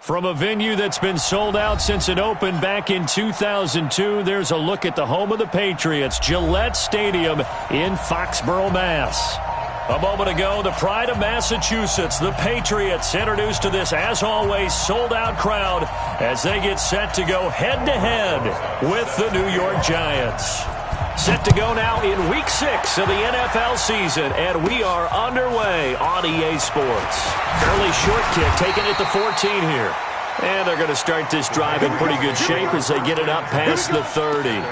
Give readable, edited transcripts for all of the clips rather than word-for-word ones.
From a venue that's been sold out since it opened back in 2002, there's a look at the home of the Patriots, Gillette Stadium in Foxborough, Mass. A moment ago, the pride of Massachusetts, the Patriots, introduced to this, as always, sold-out crowd as they get set to go head-to-head with the New York Giants. Set to go now in Week 6 of the NFL season, and we are underway on EA Sports. Early short kick taken at the 14 here. And they're going to start this drive in pretty good shape as they get it up past the 30.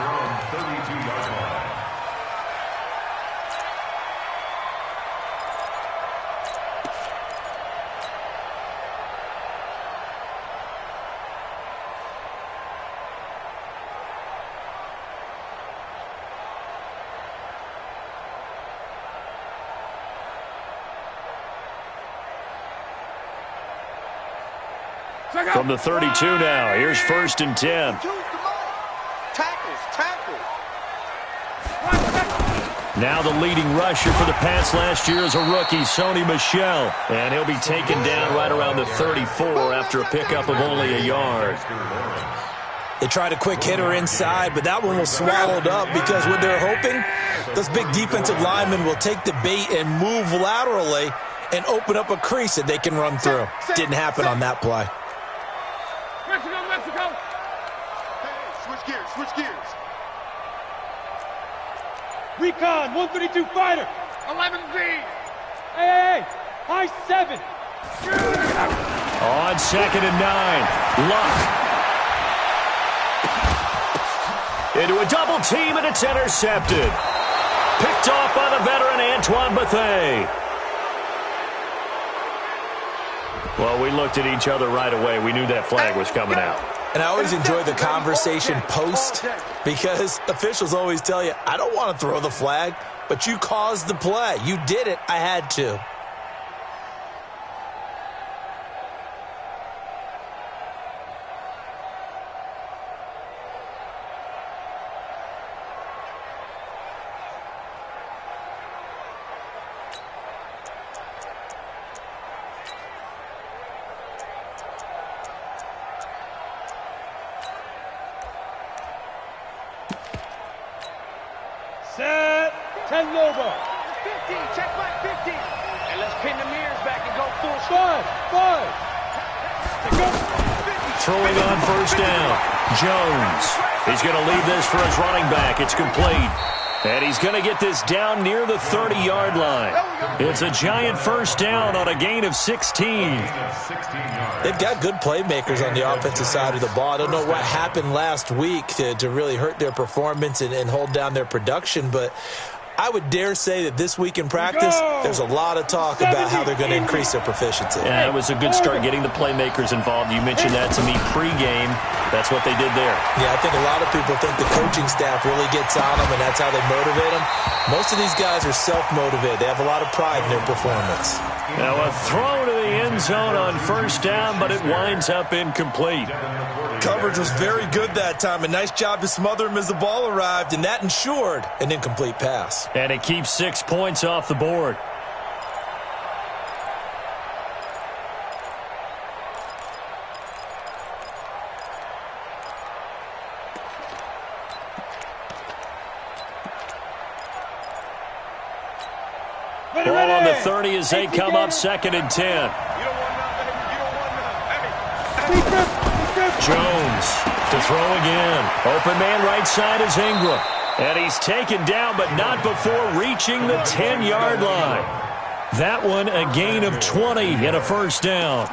From the 32 now, here's 1st and 10. Now the leading rusher for the Pats last year is a rookie, Sony Michel. And he'll be taken down right around the 34 after a pickup of only a yard. They tried a quick hitter inside, but that one was swallowed up because what they're hoping, those big defensive linemen will take the bait and move laterally and open up a crease that they can run through. Didn't happen on that play. Mexico. Hey, switch gears. Recon, 132 fighter. 11Z. Hey, high 7. On 2nd and 9, Luck. Into a double team, and it's intercepted. Picked off by the veteran Antoine Bethea. Well, we looked at each other right away. We knew that flag was coming out. And I always enjoy the conversation post because officials always tell you, I don't want to throw the flag, but you caused the play. You did it. I had to. Set. 10 Lobo. 15. Check back 15. And let's pin the mirrors back and go full stride. 5. Throwing on 1st down. Jones. He's going to leave this for his running back. It's complete. And he's going to get this down near the 30-yard line. It's a Giant 1st down on a gain of 16. They've got good playmakers on the offensive side of the ball. I don't know what happened last week to really hurt their performance and hold down their production, but I would dare say that this week in practice, there's a lot of talk about how they're going to increase their proficiency. Yeah, it was a good start getting the playmakers involved. You mentioned that to me pregame. That's what they did there. Yeah, I think a lot of people think the coaching staff really gets on them, and that's how they motivate them. Most of these guys are self-motivated. They have a lot of pride in their performance. Now a throw to the end zone on 1st down, but it winds up incomplete. Coverage was very good that time. A nice job to smother him as the ball arrived, and that ensured an incomplete pass. And it keeps 6 points off the board. Ball on the 30 as they come up 2nd and 10. Jones to throw again. Open man right side is Ingram. And he's taken down, but not before reaching the 10-yard line. That one a gain of 20 and a 1st down.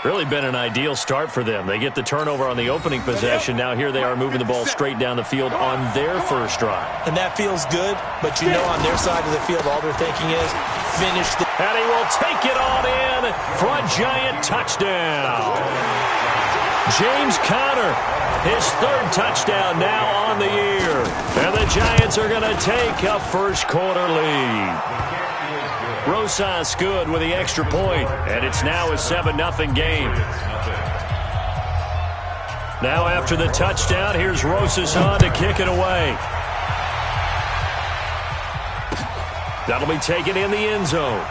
Really been an ideal start for them. They get the turnover on the opening possession. Now here they are moving the ball straight down the field on their 1st drive. And that feels good, but you know on their side of the field all they're thinking is finish the... And he will take it on in for a Giant touchdown. James Conner, his 3rd touchdown now on the year. And the Giants are going to take a 1st quarter lead. Rosas good with the extra point, and it's now a 7-0 game. Now after the touchdown, here's Rosas on to kick it away. That'll be taken in the end zone.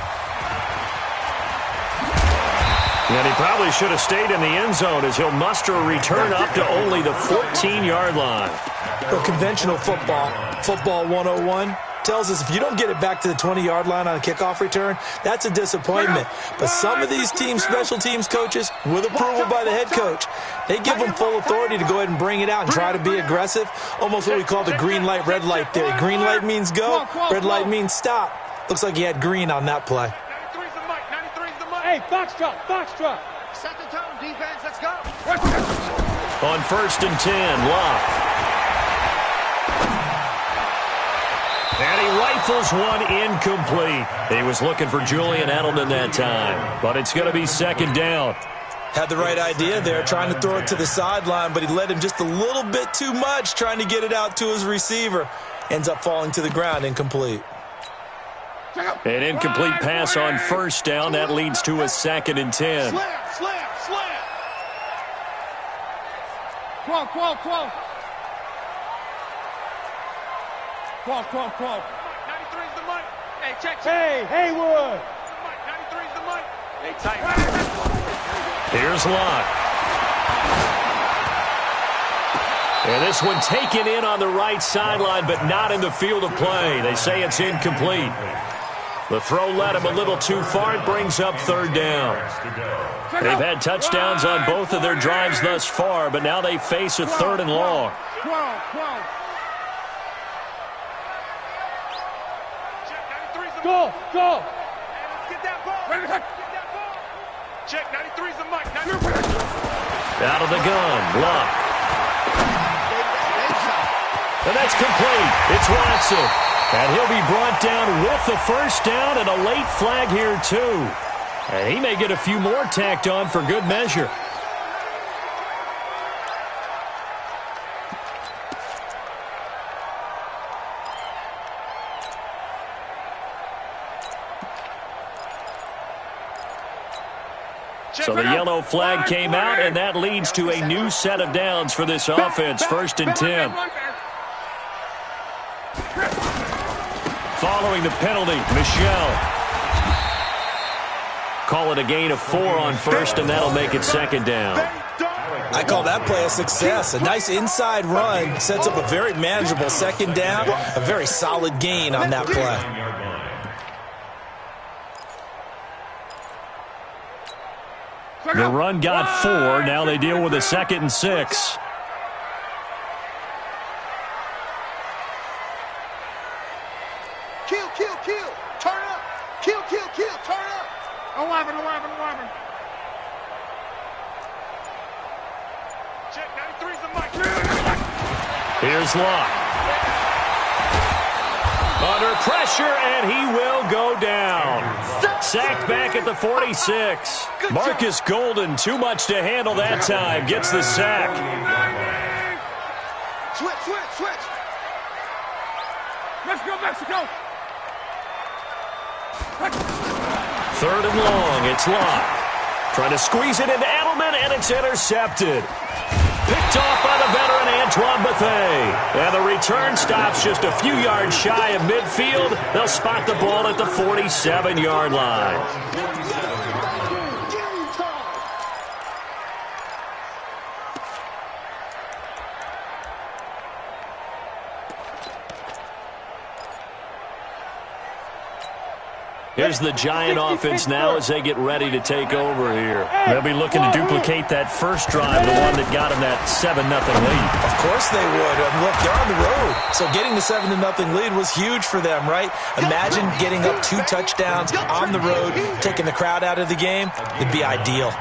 And he probably should have stayed in the end zone as he'll muster a return up to only the 14-yard line. Well, conventional football 101, tells us if you don't get it back to the 20-yard line on a kickoff return, that's a disappointment. But some of these special teams coaches, with approval by the head coach, they give them full authority to go ahead and bring it out and try to be aggressive. Almost what we call the green light, red light theory. Green light means go, red light means stop. Looks like he had green on that play. 93's the mic, 93's the mic. Hey, foxtrot. Set the tone, defense, let's go. On 1st and 10, Locke. And he rifles one incomplete. He was looking for Julian Edelman that time, but it's going to be 2nd down. Had the right idea there, trying to throw it to the sideline, but he led him just a little bit too much, trying to get it out to his receiver. Ends up falling to the ground, incomplete. An incomplete pass on 1st down. That leads to a 2nd and 10. Slam. Qual. 93's the mic. Hey, check. Hey, Haywood. 93's the mic. Hey, tight. Here's Locke. And this one taken in on the right sideline, but not in the field of play. They say it's incomplete. The throw led him a little too far. It brings up 3rd down. They've had touchdowns on both of their drives thus far, but now they face a 3rd and long. Go. Hey, let's get that ball. Check, 93's the mic. Out of the gun, Locke. And that's complete. It's Watson. And he'll be brought down with the 1st down and a late flag here, too. And he may get a few more tacked on for good measure. So the yellow flag came out, and that leads to a new set of downs for this offense. 1st and 10. Following the penalty, Michel. Call it a gain of 4 on 1st, and that'll make it 2nd down. I call that play a success. A nice inside run sets up a very manageable 2nd down. A very solid gain on that play. The run got 4. Now they deal with a 2nd and 6. Kill. Turn up. Kill. Turn up. 11. Check, 93's the mic. Here's Locke. Under pressure, and he will go down. Sacked back at the 46. Marcus Golden, too much to handle that time, gets the sack. Switch. Let's go, Mexico. 3rd and long, it's Locke. Trying to squeeze it into Edelman, and it's intercepted. Picked off by the veteran Antoine Bethea. And the return stops just a few yards shy of midfield. They'll spot the ball at the 47-yard line. Here's the Giant offense now as they get ready to take over here. They'll be looking to duplicate that first drive, the one that got them that 7-0 lead. Of course they would. Look, they're on the road. So getting the 7-0 lead was huge for them, right? Imagine getting up 2 touchdowns on the road, taking the crowd out of the game. It'd be ideal.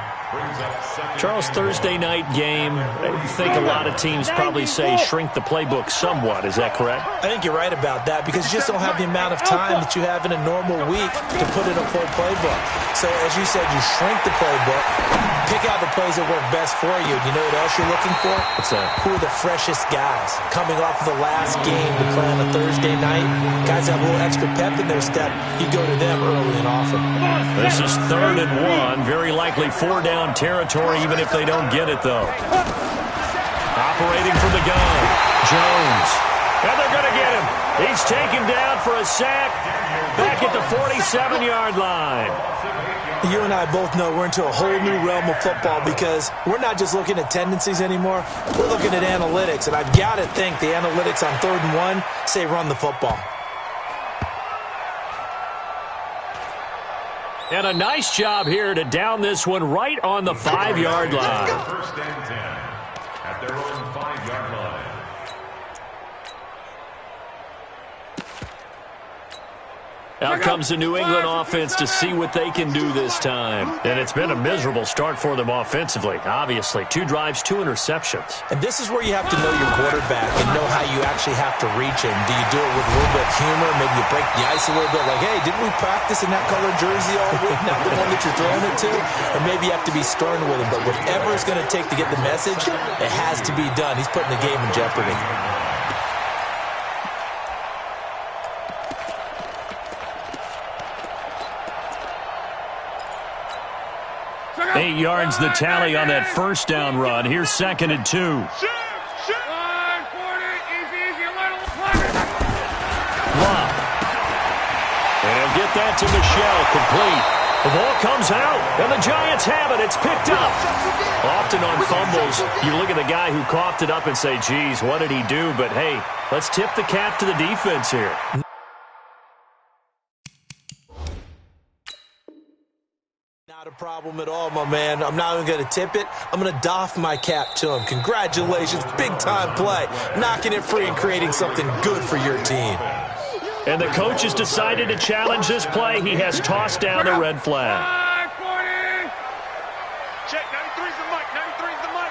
Charles, Thursday night game, I think a lot of teams probably say shrink the playbook somewhat. Is that correct? I think you're right about that because you just don't have the amount of time that you have in a normal week to put in a full playbook. So as you said, you shrink the playbook, pick out the plays that work best for you. You know what else you're looking for? What's that? Who are the freshest guys coming off of the last game to play on a Thursday night? Guys have a little extra pep in their step. You go to them early and often. This is 3rd and 1. Very likely 4 down territory, even if they don't get it, though. Operating from the gun, Jones. And they're going to get him. He's taken down for a sack. back at the 47-yard line. You and I both know we're into a whole new realm of football because we're not just looking at tendencies anymore. We're looking at analytics, and I've got to think the analytics on 3rd and 1 say run the football. And a nice job here to down this one right on the 5-yard line. First and 10 at their own 5-yard line. Out comes the New England offense to see what they can do this time. And it's been a miserable start for them offensively, obviously. 2 drives, 2 interceptions. And this is where you have to know your quarterback and know how you actually have to reach him. Do you do it with a little bit of humor? Maybe you break the ice a little bit like, hey, didn't we practice in that colored jersey all week? Not the one that you're throwing it to? Or maybe you have to be stern with him. But whatever it's going to take to get the message, it has to be done. He's putting the game in jeopardy. 8 yards the tally on that first down run. Here's 2nd and 2. Shoot! Love. And he'll get that to Michelle, complete. The ball comes out, and the Giants have it. It's picked up. Often on fumbles, you look at the guy who coughed it up and say, geez, what did he do? But, hey, let's tip the cap to the defense here. Not a problem at all, my man. I'm not even going to tip it. I'm going to doff my cap to him. Congratulations. Big-time play. Knocking it free and creating something good for your team. And the coach has decided to challenge this play. He has tossed down the red flag. Check, 93's the mic. 93's the mic.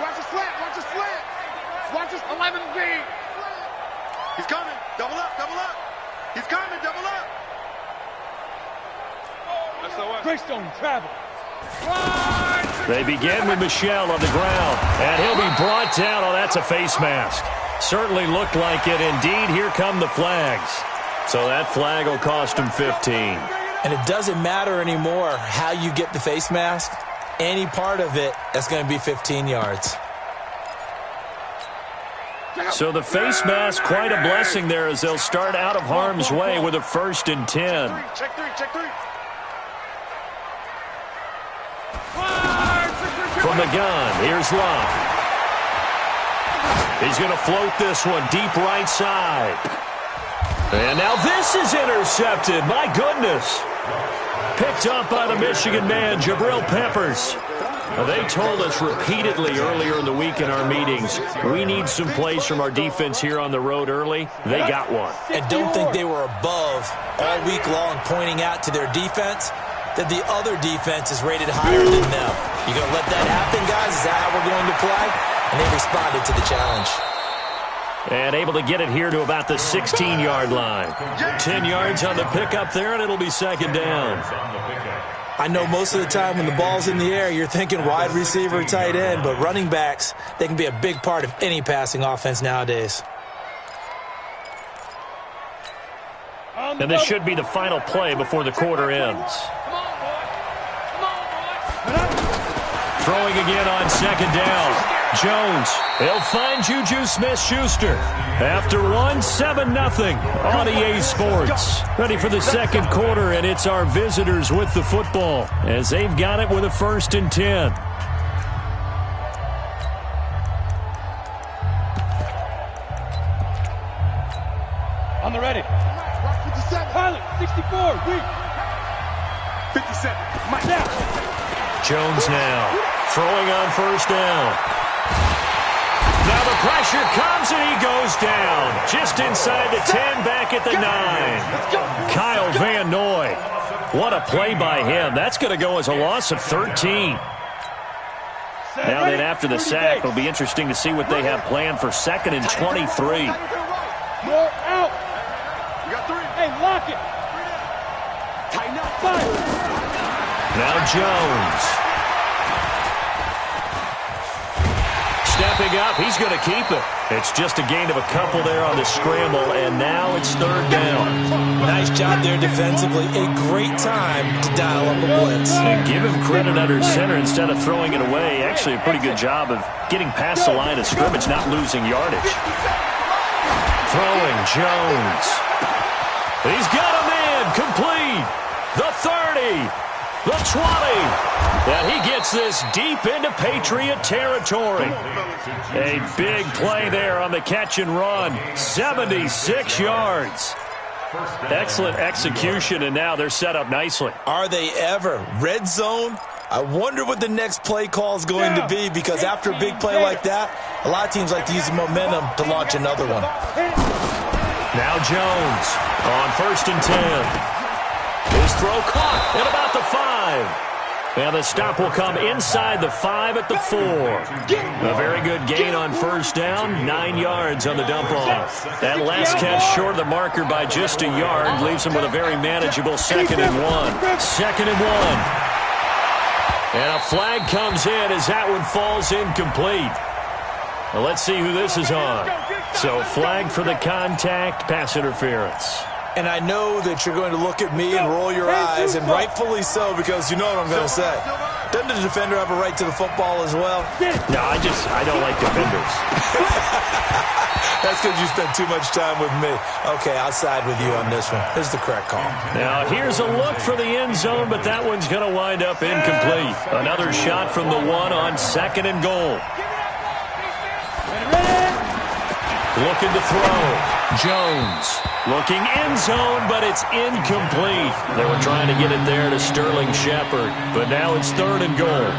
Watch the slant. Watch the slant. Watch this 11B. He's coming. Double up. Double up. He's coming. Double up. Greystone travel. They begin with Michelle on the ground, and he'll be brought down. Oh, that's a face mask. Certainly looked like it. Indeed, here come the flags. So that flag will cost him 15. And it doesn't matter anymore how you get the face mask. Any part of it, that's going to be 15 yards. So the face mask, quite a blessing there as they'll start out of harm's way with a 1st and 10. Check three. Check three. From the gun, here's Love. He's going to float this one deep right side. And now this is intercepted. My goodness. Picked up by the Michigan man, Jabril Peppers. Now, they told us repeatedly earlier in the week in our meetings, we need some plays from our defense here on the road early. They got one. And don't think they were above all week long pointing out to their defense that the other defense is rated higher than them. You going to let that happen, guys? Is that how we're going to play? And they responded to the challenge. And able to get it here to about the 16-yard line. 10 yards on the pickup there, and it'll be 2nd down. I know most of the time when the ball's in the air, you're thinking wide receiver, tight end, but running backs, they can be a big part of any passing offense nowadays. And this should be the final play before the quarter ends. Throwing again on 2nd down. Jones, he'll find Juju Smith-Schuster. After 7-0 on EA Sports. Ready for the 2nd quarter, and it's our visitors with the football as they've got it with a 1st and 10. On the ready. 57. Pilot, 64. Weak. 57. Mike now. Jones now. Throwing on 1st down. Now the pressure comes and he goes down. Just inside the 10, back at the 9. Kyle Van Noy. What a play by him. That's going to go as a loss of 13. Now then after the sack, it'll be interesting to see what they have planned for 2nd and 23. More out. You got 3. Hey, lock it. Tighten up. 5. Now Jones. Stepping up, he's going to keep it. It's just a gain of a couple there on the scramble, and now it's 3rd down. Nice job there defensively. A great time to dial up a blitz. And give him credit under center instead of throwing it away. Actually, a pretty good job of getting past the line of scrimmage, not losing yardage. Throwing Jones. He's got him in. Complete. The 30. The 20. And he gets this deep into Patriot territory. A big play there on the catch and run. 76 yards. Excellent execution, and now they're set up nicely. Are they ever? Red zone? I wonder what the next play call is going to be, because after a big play like that, a lot of teams like to use the momentum to launch another one. Now Jones on 1st and 10. His throw caught at about the 5. And the stop will come inside the 5 at the 4. A very good gain on 1st down, 9 yards on the dump off. That last catch short of the marker by just a yard leaves him with a very manageable 2nd and 1. 2nd and 1. And a flag comes in as that one falls incomplete. Well, let's see who this is on. So flag for the contact, pass interference. And I know that you're going to look at me and roll your eyes, and rightfully so, because you know what I'm going to say. Doesn't the defender have a right to the football as well? No, I don't like defenders. That's because you spent too much time with me. Okay, I'll side with you on this one. Here's the correct call. Now, here's a look for the end zone, but that one's going to wind up incomplete. Another shot from the 1 on 2nd and goal. Looking to throw. Jones. Looking end zone, but it's incomplete. They were trying to get it there to Sterling Shepard, but now it's 3rd and goal.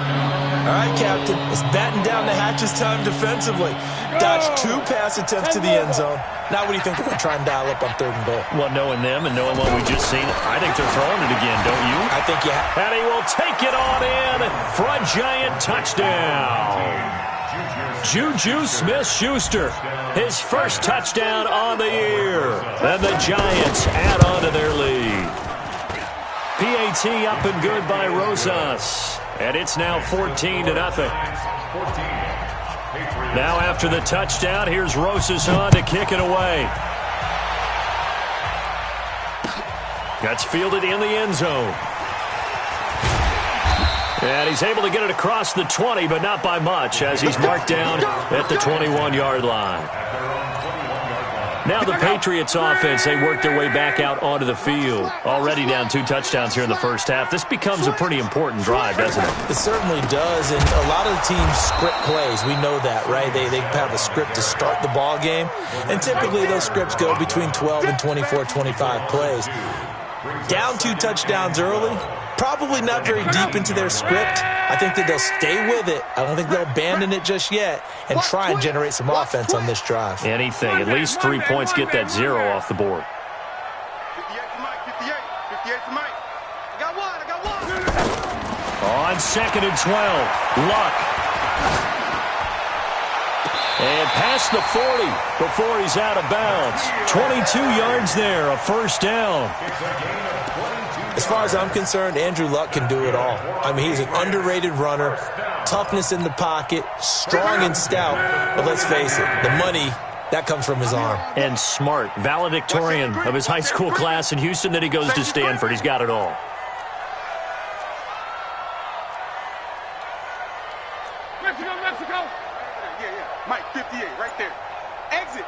All right, Captain. It's batten down the hatches time defensively. Dodged 2 pass attempts to the end zone. Now what do you think they're going to try and dial up on 3rd and goal? Well, knowing them and knowing what we just seen, I think they're throwing it again, don't you? I think you have. And he will take it on in for a giant touchdown. Juju Smith-Schuster, his first touchdown on the year. And the Giants add on to their lead. PAT up and good by Rosas. And it's now 14-0. Now after the touchdown, here's Rosas on to kick it away. That's fielded in the end zone. And he's able to get it across the 20, but not by much, as he's marked down at the 21-yard line. Now the Patriots offense, they work their way back out onto the field. Already down 2 touchdowns here in the first half. This becomes a pretty important drive, doesn't it? It certainly does, and a lot of the teams script plays. We know that, right? They have a script to start the ball game, and typically those scripts go between 12 and 24, 25 plays. Down 2 touchdowns early, probably not very deep into their script. I think that they'll stay with it. I don't think they'll abandon it just yet and try and generate some offense on this drive. Anything. At least 3 points, get that 0 off the board. 58 for Mike, 58 for Mike. I got one. On 2nd and 12, Luck. And past the 40 before he's out of bounds. 22 yards there, a first down. As far as I'm concerned, Andrew Luck can do it all. I mean, he's an underrated runner, toughness in the pocket, strong and stout. But let's face it, the money, that comes from his arm. And smart, valedictorian of his high school class in Houston. Then he goes to Stanford. He's got it all. Mexico. Yeah. Mike, 58, right there. Exit.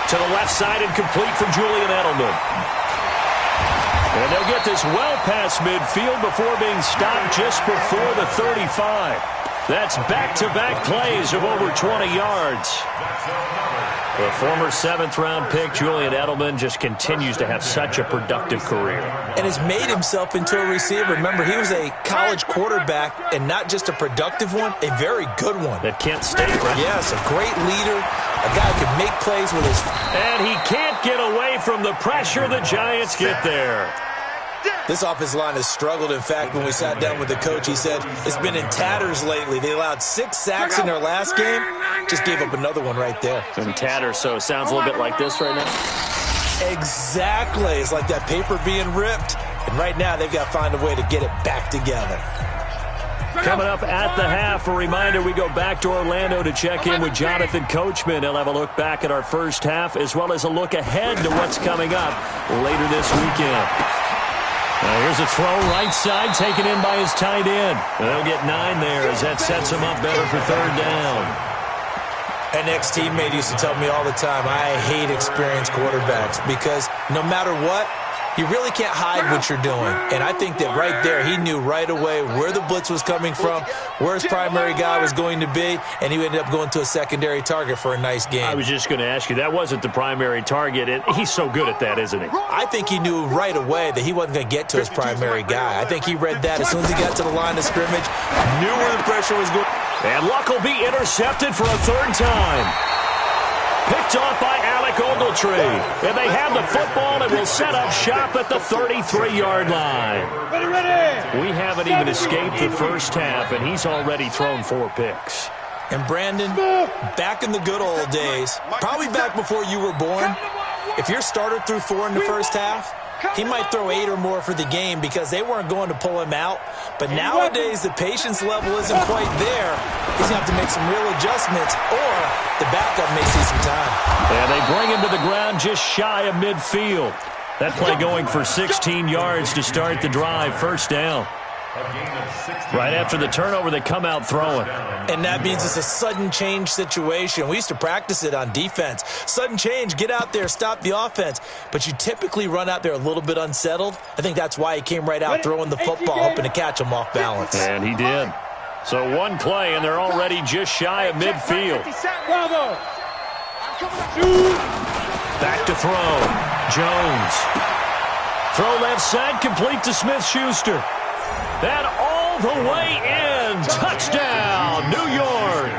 To the left side and complete for Julian Edelman. And they'll get this well past midfield before being stopped just before the 35. That's back-to-back plays of over 20 yards. The former 7th-round pick, Julian Edelman, just continues to have such a productive career. And has made himself into a receiver. Remember, he was a college quarterback, and not just a productive one, a very good one. At Kent State, right? Yes, a great leader, a guy who can make plays with his... And he can't get away from the pressure. The Giants get there. This offensive line has struggled. In fact, when we sat down with the coach, he said it's been in tatters lately. They allowed 6 sacks in their last game. Just gave up another one right there. In tatters, so it sounds a little bit like this right now. Exactly. It's like that paper being ripped. And right now, they've got to find a way to get it back together. Coming up at the half, a reminder, we go back to Orlando to check in with Jonathan Coachman. He'll have a look back at our first half, as well as a look ahead to what's coming up later this weekend. Now here's a throw right side, taken in by his tight end. They'll get 9 there as that sets him up better for 3rd down. An ex-teammate used to tell me all the time, I hate experienced quarterbacks because no matter what, you really can't hide what you're doing. And I think that right there, he knew right away where the blitz was coming from, where his primary guy was going to be, and he ended up going to a secondary target for a nice game. I was just going to ask you, that wasn't the primary target, and he's so good at that, isn't he? I think he knew right away that he wasn't going to get to his primary guy. I think he read that as soon as he got to the line of scrimmage, knew where the pressure was going. And Luck will be intercepted for a third time. Picked off by Alec Ogletree. And they have the football and will set up shop at the 33-yard line. We haven't even escaped the first half, and he's already thrown 4 picks. And Brandon, back in the good old days, probably back before you were born, if your starter threw 4 in the first half, he might throw 8 or more for the game because they weren't going to pull him out. But nowadays, the patience level isn't quite there. He's going to have to make some real adjustments, or the backup may see some time. And they bring him to the ground just shy of midfield. That play going for 16 yards to start the drive. First down. Right after the turnover, they come out throwing. And that means it's a sudden change situation. We used to practice it on defense. Sudden change, get out there, stop the offense. But you typically run out there a little bit unsettled. I think that's why he came right out throwing the football, hoping to catch him off balance. And he did. So one play, and they're already just shy of midfield. Back to throw. Jones. Throw left side, complete to Smith-Schuster. That all the way in. Touchdown, New York.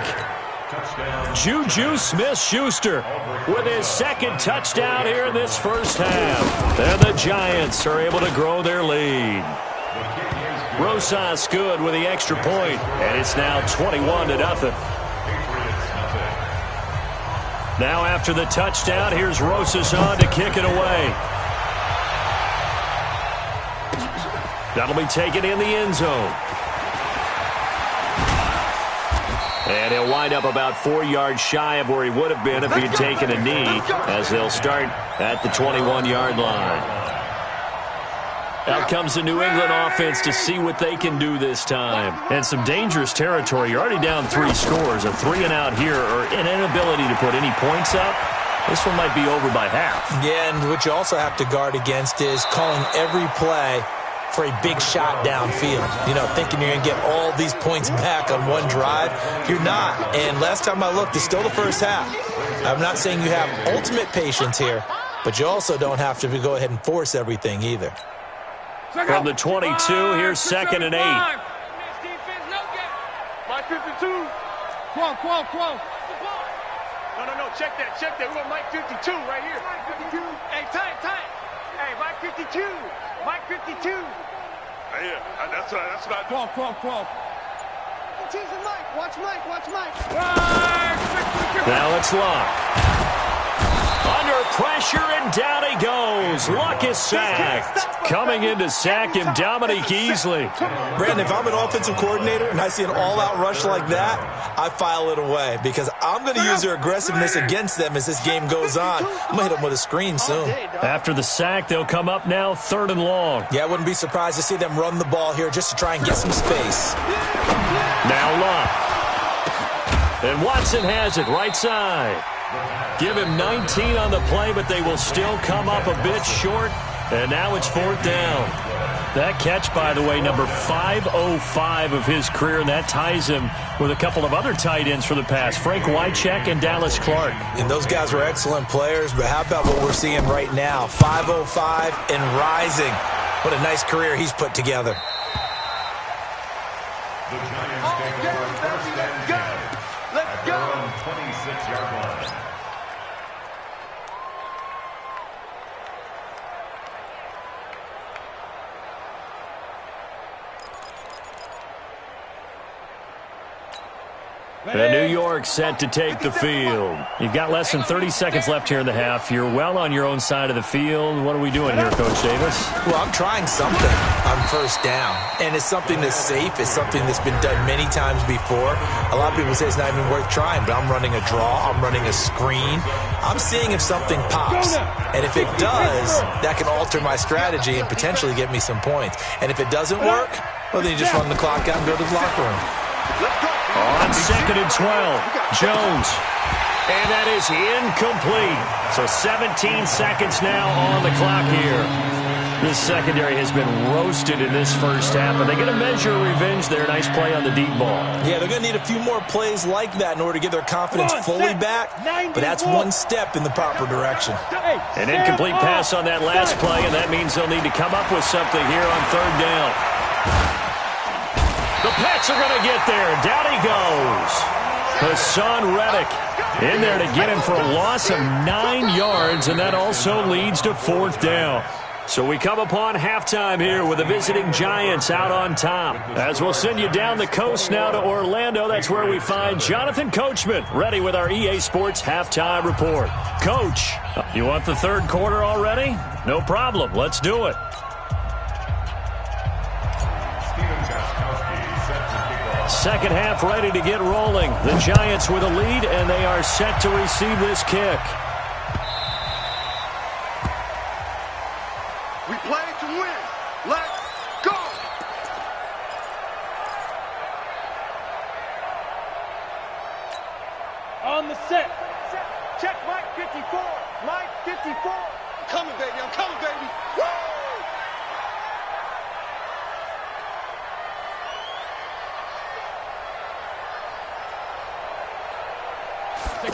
Juju Smith-Schuster with his second touchdown here in this first half. And the Giants are able to grow their lead. Rosas good with the extra point, and it's now 21-0. Now after the touchdown, here's Rosas on to kick it away. That'll be taken in the end zone. And he'll wind up about 4 yards shy of where he would have been if he had taken a knee, as they'll start at the 21-yard line. Out comes the New England offense to see what they can do this time. And some dangerous territory. You're already down 3 scores. A 3-and-out here, or an inability to put any points up. This one might be over by half. Yeah, and what you also have to guard against is calling every play for a big shot downfield. You know, thinking you're going to get all these points back on one drive. You're not. And last time I looked, it's still the first half. I'm not saying you have ultimate patience here, but you also don't have to go ahead and force everything either. From the 22, here's 2nd and 8. Mike 52. Quo. No, check that. We got Mike 52 right here. Mike 52. Hey, time. Hey, Mike 52. Mike 52. Yeah, that's what I do. Quo. Watch Mike. Now it's Luck. Under pressure, and down he goes. Luck is sacked. Coming in to sack him, Dominique Easley. Brandon, if I'm an offensive coordinator and I see an all-out rush like that, I file it away because I'm going to use their aggressiveness against them as this game goes on. I'm going to hit them with a screen soon. After the sack, they'll come up now 3rd and long. Yeah, I wouldn't be surprised to see them run the ball here just to try and get some space. Now Luck. And Watson has it right side. Give him 19 on the play, but they will still come up a bit short. And now it's 4th down. That catch, by the way, number 505 of his career, and that ties him with a couple of other tight ends for the past, Frank Wycheck and Dallas Clark. And those guys were excellent players, but how about what we're seeing right now? 505 and rising. What a nice career he's put together. The Giants take over first and 10 at their own 26-yard line. And New York set to take the field. You've got less than 30 seconds left here in the half. You're well on your own side of the field. What are we doing here, Coach Davis? Well, I'm trying something on first down. And it's something that's safe. It's something that's been done many times before. A lot of people say it's not even worth trying, but I'm running a draw. I'm running a screen. I'm seeing if something pops. And if it does, that can alter my strategy and potentially get me some points. And if it doesn't work, well, then you just run the clock out and go to the locker room. On 2nd and 12, Jones. And that is incomplete. So 17 seconds now on the clock here. This secondary has been roasted in this first half, but they get a measure of revenge there. Nice play on the deep ball. Yeah, they're going to need a few more plays like that in order to get their confidence fully back, but that's one step in the proper direction. An incomplete pass on that last play, and that means they'll need to come up with something here on third down. The Pats are going to get there. Down he goes. Hassan Reddick in there to get him for a loss of 9 yards, and that also leads to fourth down. So we come upon halftime here with the visiting Giants out on top. As we'll send you down the coast now to Orlando, that's where we find Jonathan Coachman ready with our EA Sports halftime report. Coach, you want the third quarter already? No problem. Let's do it. Second half ready to get rolling. The Giants with a lead, and they are set to receive this kick. We play to win. Let's go. On the set. Check Mike 54. Mike 54. I'm coming, baby. I'm coming, baby. Woo!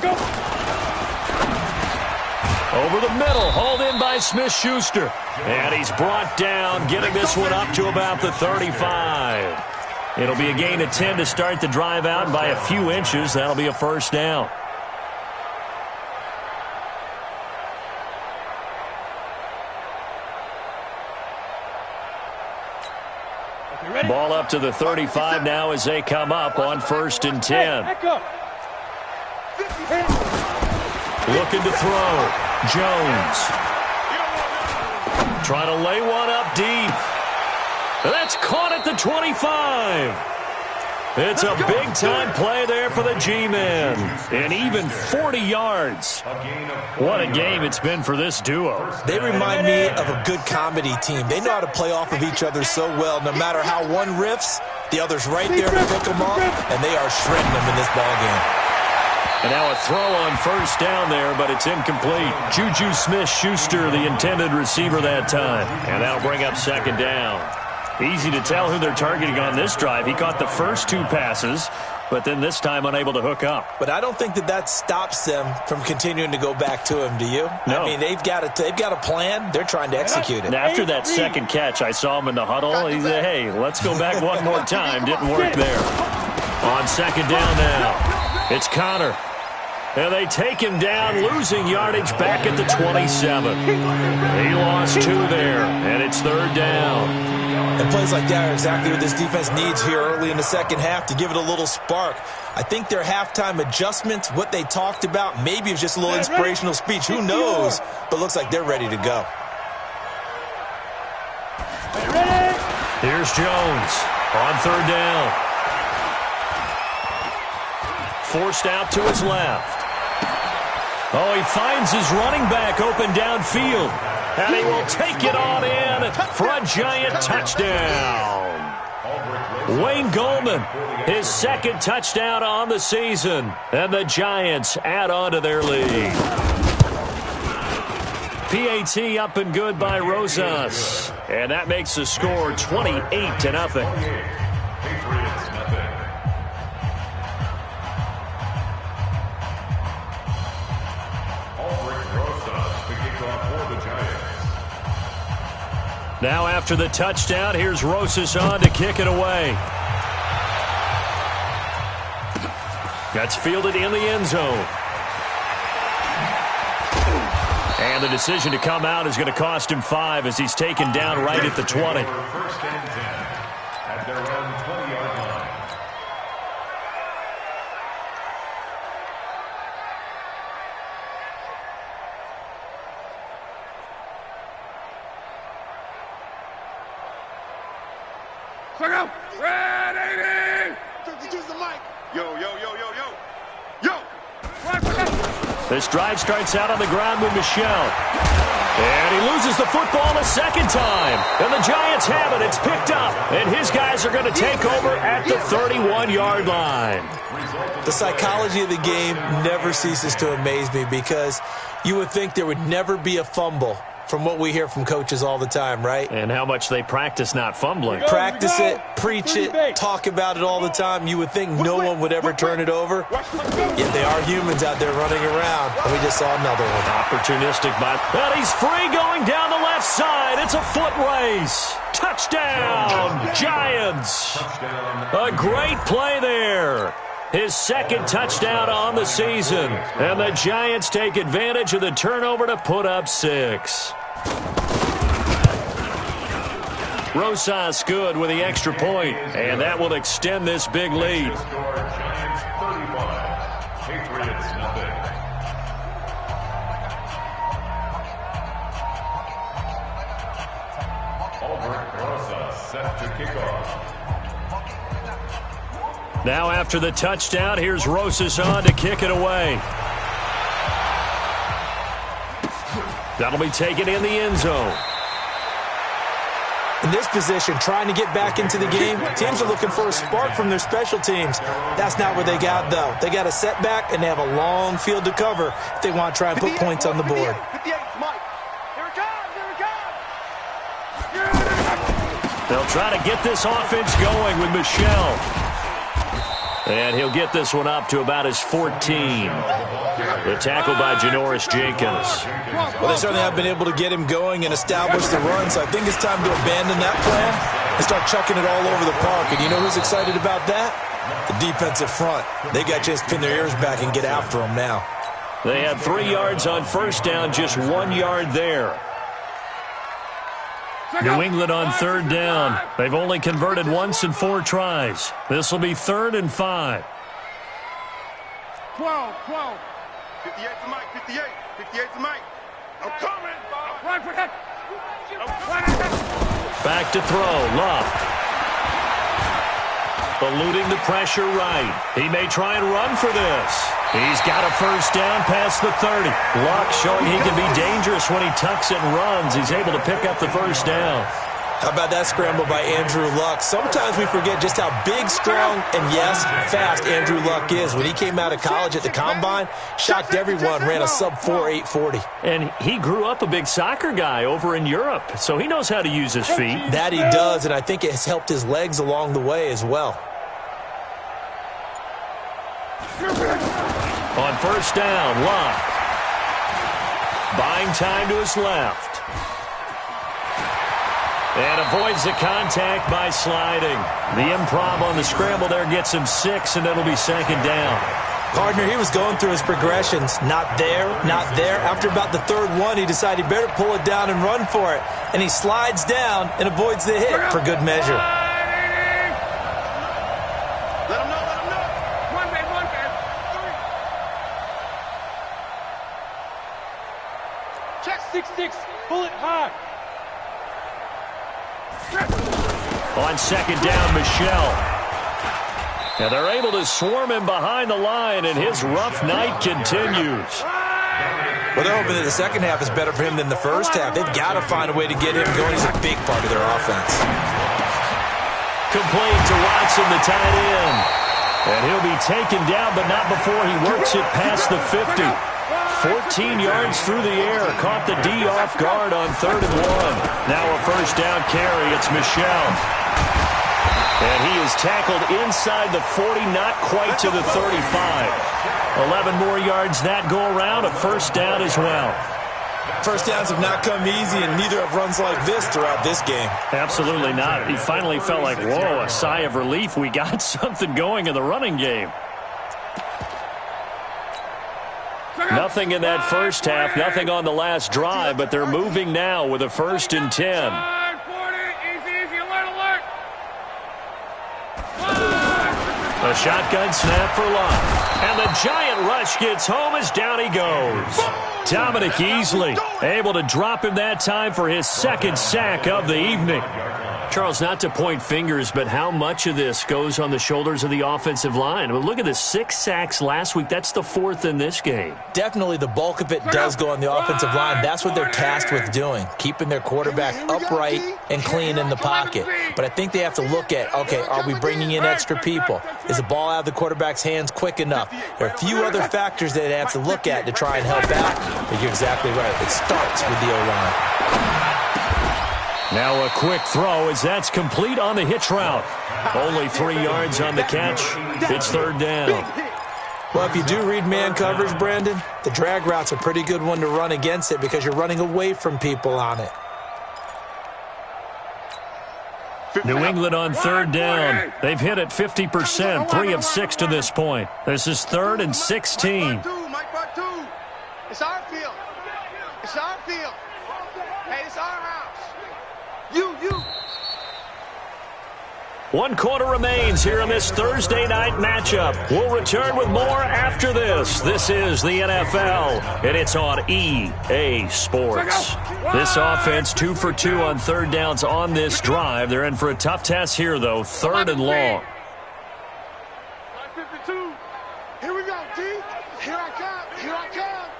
Go. Over the middle, hauled in by Smith-Schuster. And he's brought down, getting this one up to about the 35. It'll be a gain of 10 to start the drive out by a few inches. That'll be a first down. Ball up to the 35 now as they come up on 1st and 10. Looking to throw. Jones. Trying to lay one up deep. That's caught at the 25. It's a big-time play there for the G-men. And even 40 yards. What a game it's been for this duo. They remind me of a good comedy team. They know how to play off of each other so well. No matter how one riffs, the other's right there to pick them up, and they are shredding them in this ballgame. And now a throw on first down there, but it's incomplete. Juju Smith-Schuster, the intended receiver that time. And that'll bring up second down. Easy to tell who they're targeting on this drive. He caught the first 2 passes, but then this time unable to hook up. But I don't think that stops them from continuing to go back to him, do you? No. I mean, they've got a plan. They're trying to execute it. And after that second catch, I saw him in the huddle. He said, hey, let's go back one more time. Didn't work there. On second down now, it's Connor. And they take him down, losing yardage back at the 27. He lost 2 there, and it's third down. And plays like that are exactly what this defense needs here early in the second half to give it a little spark. I think their halftime adjustments, what they talked about, maybe it was just a little inspirational speech. Who knows? But looks like they're ready to go. Here's Jones on third down. Forced out to his left. Oh, he finds his running back open downfield. And he will take it on in for a Giant touchdown. Wayne Goldman, his second touchdown on the season. And the Giants add on to their lead. PAT up and good by Rosas. And that makes the score 28-0. Now after the touchdown, here's Rosas on to kick it away. That's fielded in the end zone. And the decision to come out is going to cost him 5 as he's taken down right at the 20. First and 10 at their own 20-yard line. Go! Red 80! 52's the mic. Yo. This drive starts out on the ground with Michelle. And he loses the football a second time. And the Giants have it. It's picked up. And his guys are going to take over at the 31-yard line. The psychology of the game never ceases to amaze me because you would think there would never be a fumble from what we hear from coaches all the time, right? And how much they practice not fumbling. Practice it, preach it, talk about it all the time. You would think no one would ever turn it over. Yet they are humans out there running around. And we just saw another one. Opportunistic by... But he's free going down the left side. It's a foot race. Touchdown, Giants. A great play there. His second touchdown on the season. And the Giants take advantage of the turnover to put up 6. Rosas good with the extra point, and that will extend this big lead. Giants 35, Patriots nothing. Albert Rosas set to kick off. Now after the touchdown, here's Rosas on to kick it away. That'll be taken in the end zone. In this position, trying to get back into the game, teams are looking for a spark from their special teams. That's not what they got, though. They got a setback, and they have a long field to cover if they want to try and put points on the board. They'll try to get this offense going with Michel. And he'll get this one up to about his 14. The tackle by Janoris Jenkins. Well, they certainly have been able to get him going and establish the run, so I think it's time to abandon that plan and start chucking it all over the park. And you know who's excited about that? The defensive front. They got to just pin their ears back and get after him now. They had 3 yards on first down, just 1 yard there. New England on third down. They've only converted once in 4 tries. This will be 3rd and 5. 12. 58 to Mike. 58 to Mike. I'm coming. Run for that. Back to throw. Love. Eluding the pressure right. He may try and run for this. He's got a first down past the 30. Luck showing he can be dangerous when he tucks it and runs. He's able to pick up the first down. How about that scramble by Andrew Luck? Sometimes we forget just how big, strong, and, yes, fast Andrew Luck is. When he came out of college at the Combine, shocked everyone, ran a sub-4 840. And he grew up a big soccer guy over in Europe, so he knows how to use his feet. That he does, and I think it has helped his legs along the way as well. On first down, Luck. Buying time to his left. And avoids the contact by sliding. The improv on the scramble there gets him 6, and it'll be 2nd down. Partner, he was going through his progressions. Not there, not there. After about the 3rd one, he decided he better pull it down and run for it. And he slides down and avoids the hit for good measure. Let him know. One man. Check 6-6. Pull it high. On 2nd down, Michel. And they're able to swarm him behind the line, and his rough night continues. Well, they're hoping that the second half is better for him than the first half. They've got to find a way to get him going. He's a big part of their offense. Complete to Watson, the tight end. And he'll be taken down, but not before he works it past the 50. 14 yards through the air. Caught the D off guard on 3rd and 1. Now a first down carry. It's Michel. And he is tackled inside the 40, not quite to the 35. 11 more yards that go around. A first down as well. First downs have not come easy, and neither have runs like this throughout this game. Absolutely not. He finally felt like, whoa, a sigh of relief. We got something going in the running game. Nothing in that first half, nothing on the last drive, but they're moving now with a 1st and 10. A shotgun snap for Luck. And the giant rush gets home as down he goes. Dominic Easley able to drop him that time for his 2nd sack of the evening. Charles, not to point fingers, but how much of this goes on the shoulders of the offensive line? I mean, look at the 6 sacks last week. That's the 4th in this game. Definitely the bulk of it does go on the offensive line. That's what they're tasked with doing, keeping their quarterback upright and clean in the pocket. But I think they have to look at, okay, are we bringing in extra people? Is the ball out of the quarterback's hands quick enough? There are a few other factors that they have to look at to try and help out. But you're exactly right. It starts with the O-line. Now a quick throw as that's complete on the hitch route. Only 3 yards on the catch. It's 3rd down. Well, if you do read man coverage, Brandon, the drag route's a pretty good one to run against it because you're running away from people on it. New England on 3rd down. They've hit it 50%, 3 of 6 to this point. This is 3rd and 16. It's our field. It's our field. Hey, it's our house. You. 1 quarter remains here in this Thursday night matchup. We'll return with more after this. This is the NFL, and it's on EA Sports. This offense 2 for 2 on 3rd downs on this drive. They're in for a tough test here, though, 3rd and long. 52. Here we go, D. Here I come. Here I come.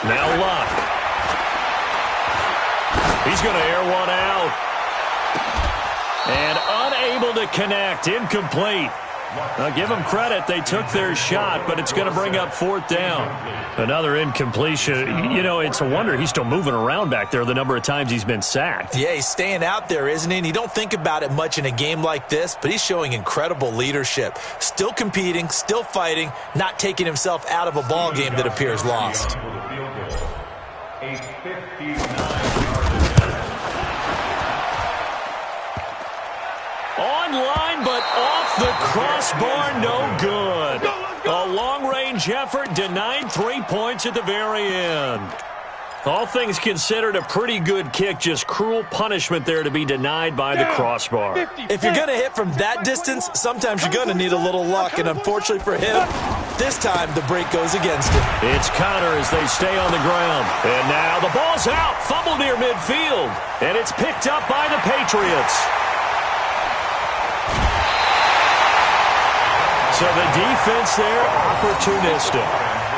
Now Luck. He's going to air one out. And unable to connect. Incomplete. Now give them credit. They took their shot, but it's going to bring up 4th down. Another incompletion. You know, it's a wonder he's still moving around back there the number of times he's been sacked. Yeah, he's staying out there, isn't he? And you don't think about it much in a game like this, but he's showing incredible leadership. Still competing, still fighting, not taking himself out of a ball game that appears lost. Online, but off the crossbar, no good. A long-range effort denied 3 points at the very end. All things considered, a pretty good kick, just cruel punishment there to be denied by the crossbar. If you're going to hit from that distance, sometimes you're going to need a little luck, and unfortunately for him, this time the break goes against him. It's Connor as they stay on the ground. And now the ball's out, fumble near midfield, and it's picked up by the Patriots. So the defense there, opportunistic.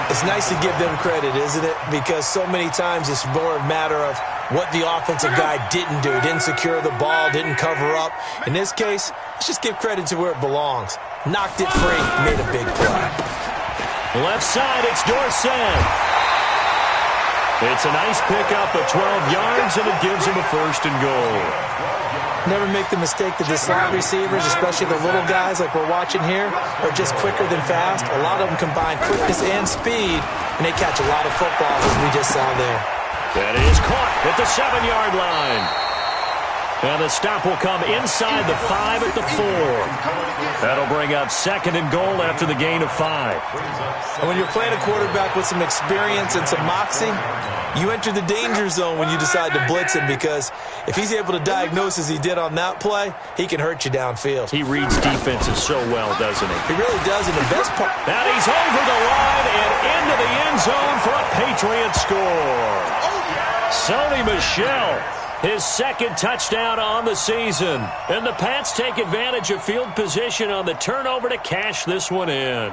It's nice to give them credit, isn't it? Because so many times it's more a matter of what the offensive guy didn't do. Didn't secure the ball, didn't cover up. In this case, let's just give credit to where it belongs. Knocked it free, made a big play. Left side, it's Dorsett. It's a nice pickup of 12 yards, and it gives him a 1st and goal. Never make the mistake that the slot receivers, especially the little guys like we're watching here, are just quicker than fast. A lot of them combine quickness and speed, and they catch a lot of footballs, as we just saw there. That is caught at the 7-yard line. And the stop will come inside the 5 at the 4. That'll bring up 2nd and goal after the gain of 5. And when you're playing a quarterback with some experience and some moxie, you enter the danger zone when you decide to blitz him, because if he's able to diagnose as he did on that play, he can hurt you downfield. He reads defenses so well, doesn't he? He really does, and the best part... Now he's over the line and into the end zone for a Patriot score. Sony Michel, his 2nd touchdown on the season. And the Pats take advantage of field position on the turnover to cash this one in.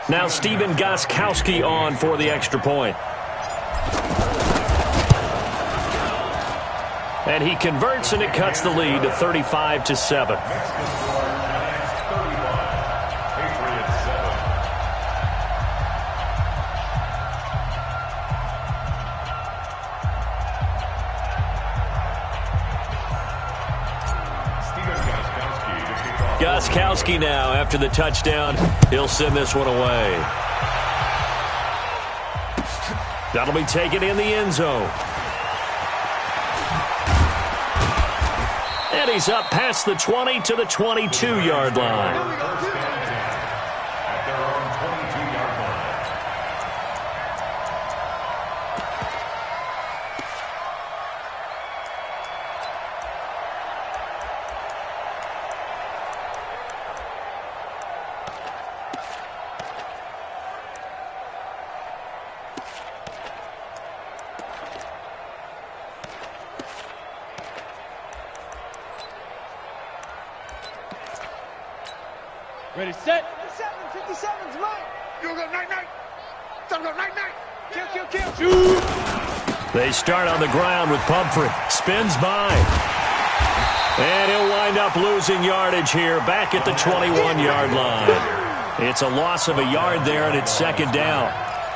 Now Stephen Gostkowski on for the extra point. And he converts, and it cuts the lead to 35-7. Gostkowski now, after the touchdown, he'll send this one away. That'll be taken in the end zone. And he's up past the 20 to the 22-yard line. Ready, set. 57's mine. You go night-night. Some go night-night. Kill. Shoot. They start on the ground with Pumphrey. Spins by. And he'll wind up losing yardage here back at the 21-yard line. It's a loss of a yard there, and it's second down.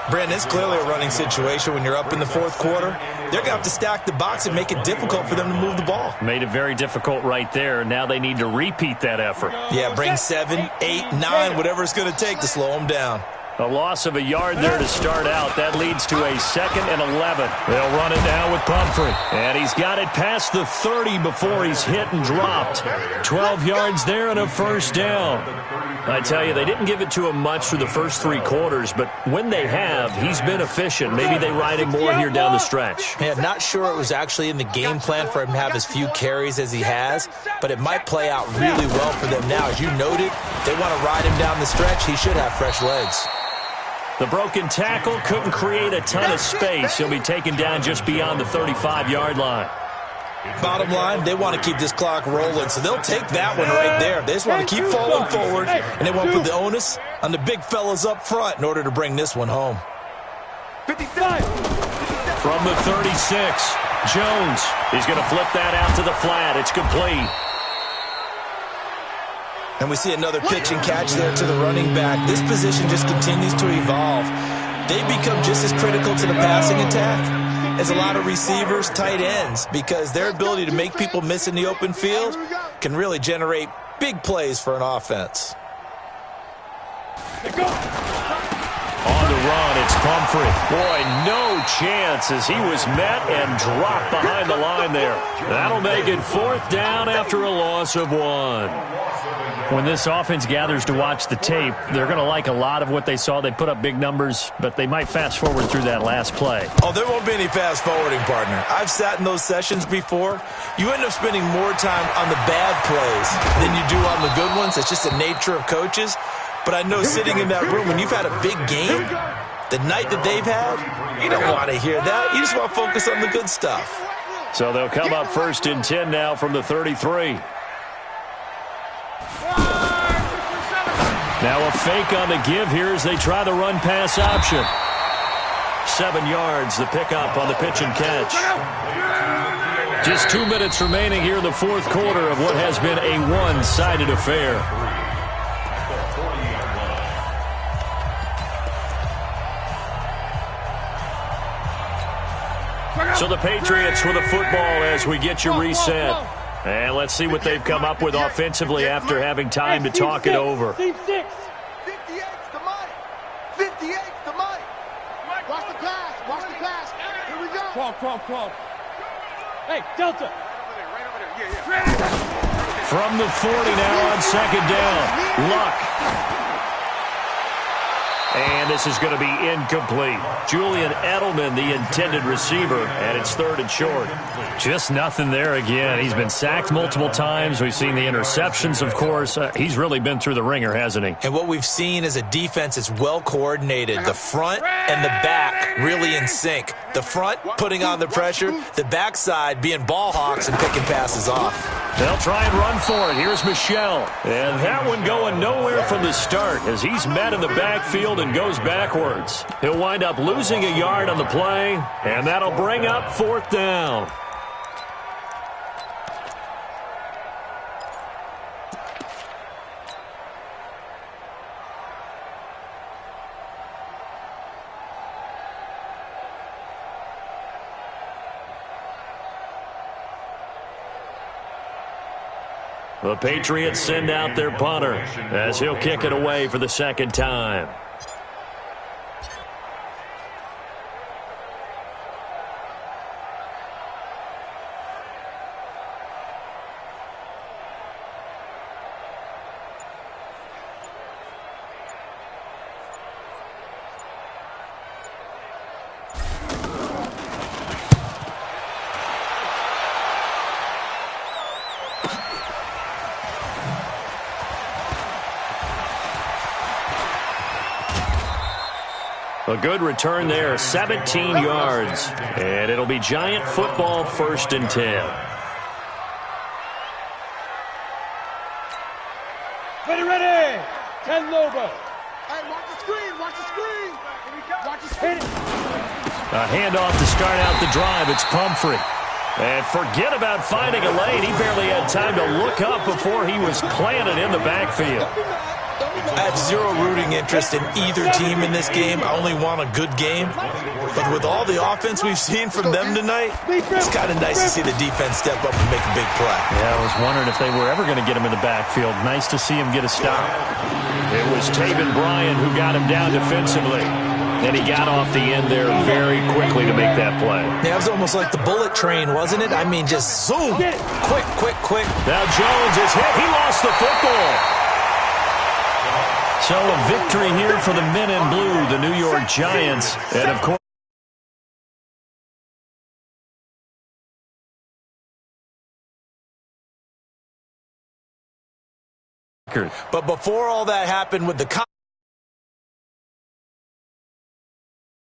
Brandon, it's clearly a running situation when you're up in the fourth quarter. They're going to have to stack the box and make it difficult for them to move the ball. Made it very difficult right there. Now they need to repeat that effort. Yeah, bring 7, 8, 9, whatever it's going to take to slow them down. A loss of a yard there to start out. That leads to a 2nd and 11. They'll run it now with Pumphrey. And he's got it past the 30 before he's hit and dropped. 12 yards there and a first down. I tell you, they didn't give it to him much through the first 3 quarters, but when they have, he's been efficient. Maybe they ride him more here down the stretch. Yeah, not sure it was actually in the game plan for him to have as few carries as he has, but it might play out really well for them now. As you noted, they want to ride him down the stretch. He should have fresh legs. The broken tackle couldn't create a ton of space. He'll be taken down just beyond the 35-yard line. Bottom line, they want to keep this clock rolling, so they'll take that one right there. They just want to keep falling forward, and they want to put the onus on the big fellas up front in order to bring this one home. 55. From the 36, Jones. He's going to flip that out to the flat. It's complete. And we see another pitch and catch there to the running back. This position just continues to evolve. They become just as critical to the passing attack as a lot of receivers, tight ends, because their ability to make people miss in the open field can really generate big plays for an offense. On the run, it's Pumphrey. Boy, no chance as he was met and dropped behind the line there. That'll make it 4th down after a loss of 1. When this offense gathers to watch the tape, they're going to like a lot of what they saw. They put up big numbers, but they might fast forward through that last play. Oh, there won't be any fast forwarding, partner. I've sat in those sessions before. You end up spending more time on the bad plays than you do on the good ones. It's just the nature of coaches. But I know sitting in that room, when you've had a big game, the night that they've had, you don't want to hear that. You just want to focus on the good stuff. So they'll come up 1st and 10 now from the 33. Now a fake on the give here as they try the run-pass option. 7 yards, the pickup on the pitch and catch. Just 2 minutes remaining here in the fourth quarter of what has been a one-sided affair. So the Patriots with a football as we get you reset. And let's see what they've come up with offensively after having time to talk it over. 58's the mic. 58's the mic. Watch the pass. Watch the pass. Here we go. Crawl. Hey, Delta. Right over there. Yeah. From the 40 now on 2nd down. Luck. And this is going to be incomplete. Julian Edelman, the intended receiver, and it's 3rd and short. Just nothing there again. He's been sacked multiple times. We've seen the interceptions, of course. He's really been through the ringer, hasn't he? And what we've seen is a defense that's well coordinated. The front and the back really in sync. The front putting on the pressure, the backside being ball hawks and picking passes off. They'll try and run for it. Here's Michel. And that one going nowhere from the start as he's met in the backfield and goes backwards. He'll wind up losing a yard on the play, and that'll bring up 4th down. The Patriots send out their punter as he'll kick it away for the 2nd time. A good return there, 17 yards. And it'll be Giant football, 1st and 10. Ready. 10 Lobo. Hey, watch the screen. Watch the screen. Watch the screen. A handoff to start out the drive. It's Pumphrey. And forget about finding a lane. He barely had time to look up before he was planted in the backfield. I have zero rooting interest in either team in this game. I only want a good game. But with all the offense we've seen from them tonight, it's kind of nice to see the defense step up and make a big play. Yeah, I was wondering if they were ever going to get him in the backfield. Nice to see him get a stop. It was Taven Bryan who got him down defensively. And he got off the end there very quickly to make that play. Yeah, it was almost like the bullet train, wasn't it? I mean, just zoom. Quick, quick, quick. Now Jones is hit. He lost the football. So a victory here for the men in blue, the New York Giants. And, of course, but before all that happened with the